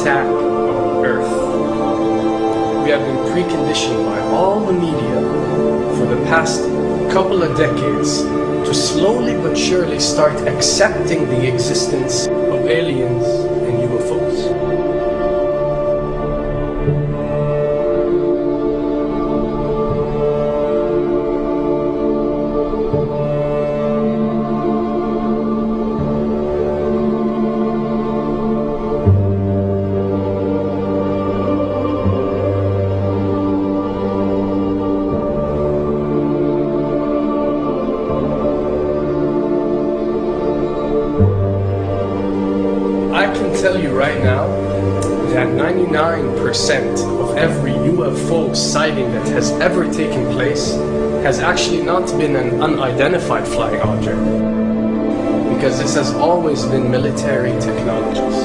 attack on Earth. We have been preconditioned by all the media for the past couple of decades to slowly but surely start accepting the existence of aliens and UFOs. I can tell you right now that 99% of every UFO sighting that has ever taken place has actually not been an unidentified flying object, because this has always been military technologies.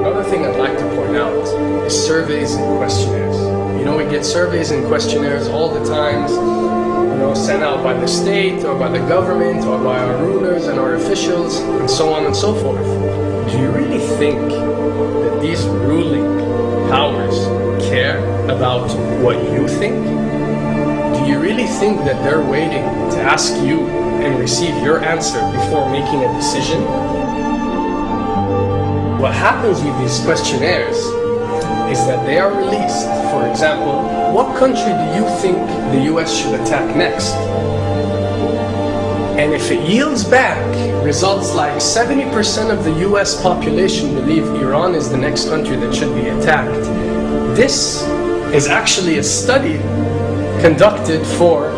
Another thing I'd like to point out is surveys and questionnaires. You know, we get surveys and questionnaires all the time, sent out by the state or by the government or by our rulers and our officials and so on and so forth. Do you really think that these ruling powers care about what you think? Do you really think that they're waiting to ask you and receive your answer before making a decision? What happens with these questionnaires is that they are released. For example, what country do you think the US should attack next? And if it yields back results like 70% of the US population believe Iran is the next country that should be attacked, this is actually a study conducted for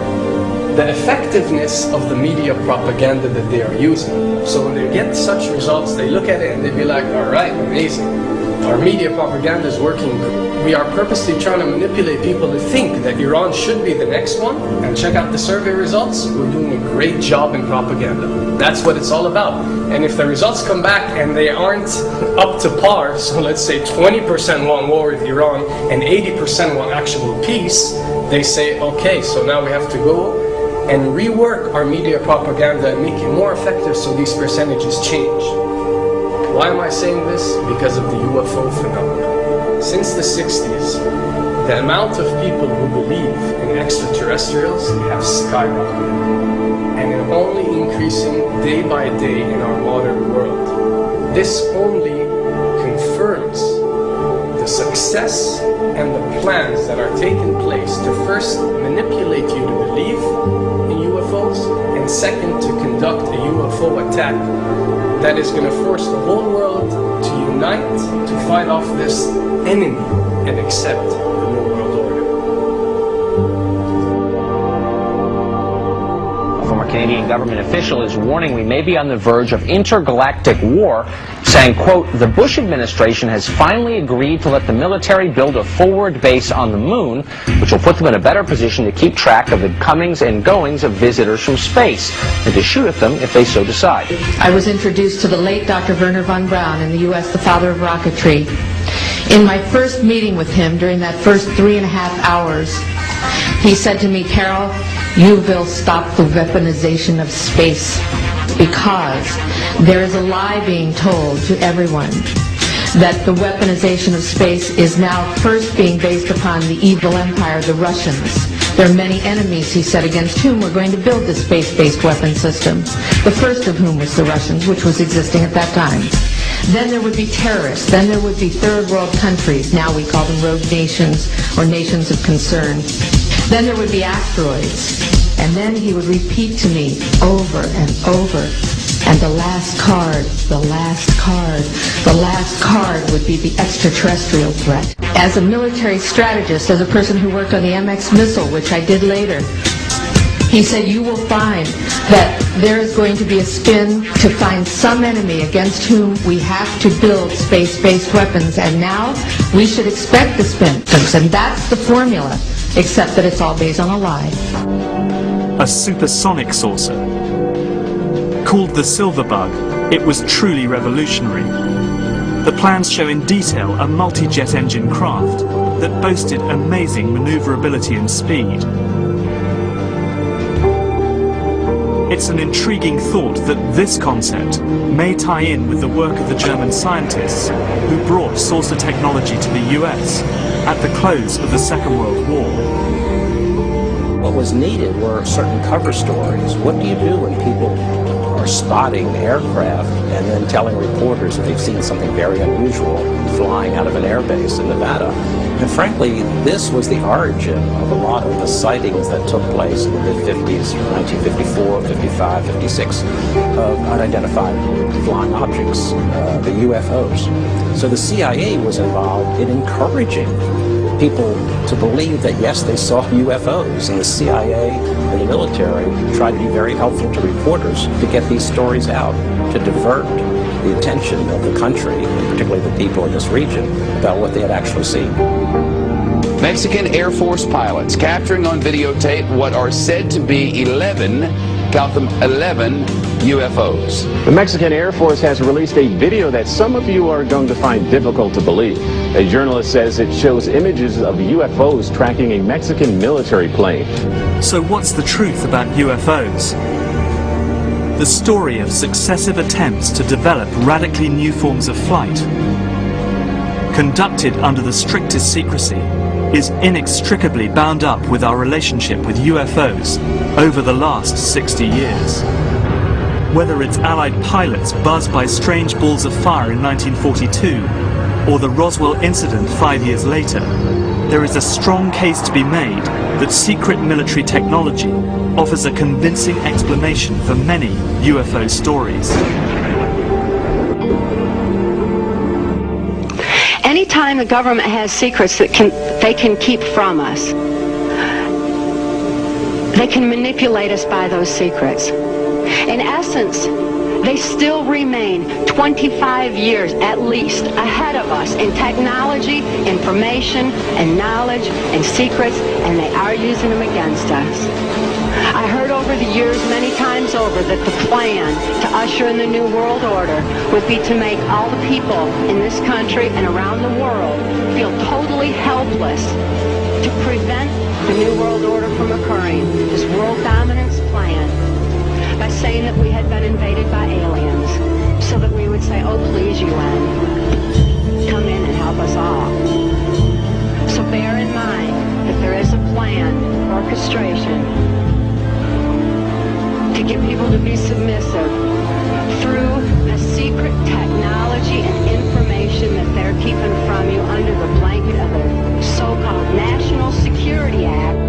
the effectiveness of the media propaganda that they are using. So when they get such results, they look at it and they be like, all right, amazing. Our media propaganda is working. We are purposely trying to manipulate people to think that Iran should be the next one, and check out the survey results. We're doing a great job in propaganda. That's what it's all about. And if the results come back and they aren't up to par, so let's say 20% want war with Iran and 80% want actual peace, they say, okay, so now we have to go and rework our media propaganda and make it more effective so these percentages change. Why am I saying this? Because of the UFO phenomenon. Since the 60s, the amount of people who believe in extraterrestrials have skyrocketed, and it's only increasing day by day in our modern world. This only confirms the success and the plans that are taking place to first manipulate you to believe in UFOs, and second, to conduct a UFO attack that is going to force the whole world to unite to fight off this enemy and accept the New World Order. A former Canadian government official is warning we may be on the verge of intergalactic war, saying, quote, the Bush administration has finally agreed to let the military build a forward base on the moon, which will put them in a better position to keep track of the comings and goings of visitors from space, and to shoot at them if they so decide. I was introduced to the late Dr. Wernher von Braun in the U.S., the father of rocketry. In my first meeting with him, during that first 3.5 hours, he said to me, Carol, you will stop the weaponization of space, because there is a lie being told to everyone that the weaponization of space is now first being based upon the evil empire, the Russians. There are many enemies, he said, against whom we're going to build this space-based weapon system, the first of whom was the Russians, which was existing at that time. Then there would be terrorists, then there would be third world countries, now we call them rogue nations or nations of concern. Then there would be asteroids, and then he would repeat to me over and over, and the last card, the last card, the last card would be the extraterrestrial threat. As a military strategist, as a person who worked on the MX missile, which I did later, he said, you will find that there is going to be a spin to find some enemy against whom we have to build space-based weapons, and now we should expect the spin. And that's the formula, except that it's all based on a lie. A supersonic saucer. Called the Silver Bug, it was truly revolutionary. The plans show in detail a multi-jet engine craft that boasted amazing maneuverability and speed. It's an intriguing thought that this concept may tie in with the work of the German scientists who brought saucer technology to the US at the close of the Second World War. What was needed were certain cover stories. What do you do when people are spotting aircraft and then telling reporters that they've seen something very unusual flying out of an airbase in Nevada? And frankly, this was the origin of a lot of the sightings that took place in the mid-50s, 1954, 55, 56, of unidentified flying objects, the UFOs. So the CIA was involved in encouraging people to believe that, yes, they saw UFOs, and the CIA and the military tried to be very helpful to reporters to get these stories out, to divert the attention of the country, and particularly the people in this region, about what they had actually seen. Mexican Air Force pilots capturing on videotape what are said to be 11, count them, 11 UFOs. The Mexican Air Force has released a video that some of you are going to find difficult to believe. A journalist says it shows images of UFOs tracking a Mexican military plane. So what's the truth about UFOs? The story of successive attempts to develop radically new forms of flight, conducted under the strictest secrecy, is inextricably bound up with our relationship with UFOs over the last 60 years. Whether it's Allied pilots buzzed by strange balls of fire in 1942, or the Roswell incident 5 years later, there is a strong case to be made that secret military technology offers a convincing explanation for many UFO stories. Anytime the government has secrets that they can keep from us, they can manipulate us by those secrets. In essence, they still remain 25 years at least ahead of us in technology, information, and knowledge, and secrets, and they are using them against us. I heard over the years many times over that the plan to usher in the New World Order would be to make all the people in this country and around the world feel totally helpless to prevent the New World Order from occurring, this world dominance plan, by saying that we had been invaded by aliens, so that we would say, oh please UN, come in and help us all. So bear in mind that there is a plan, orchestration, to get people to be submissive through the secret technology and information that they're keeping from you under the blanket of the so-called National Security Act.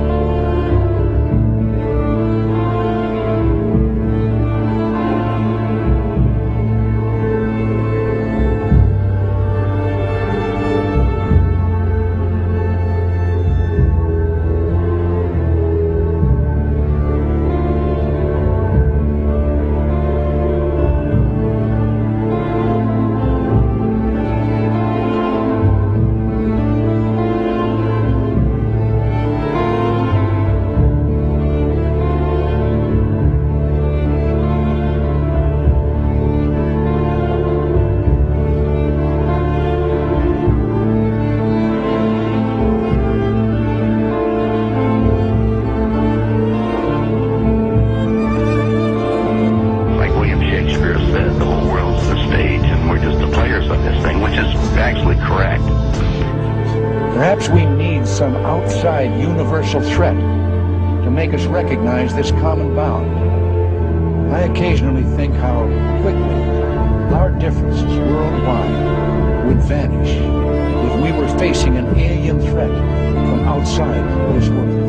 Perhaps we need some outside universal threat to make us recognize this common bound. I occasionally think how quickly our differences worldwide would vanish if we were facing an alien threat from outside this world.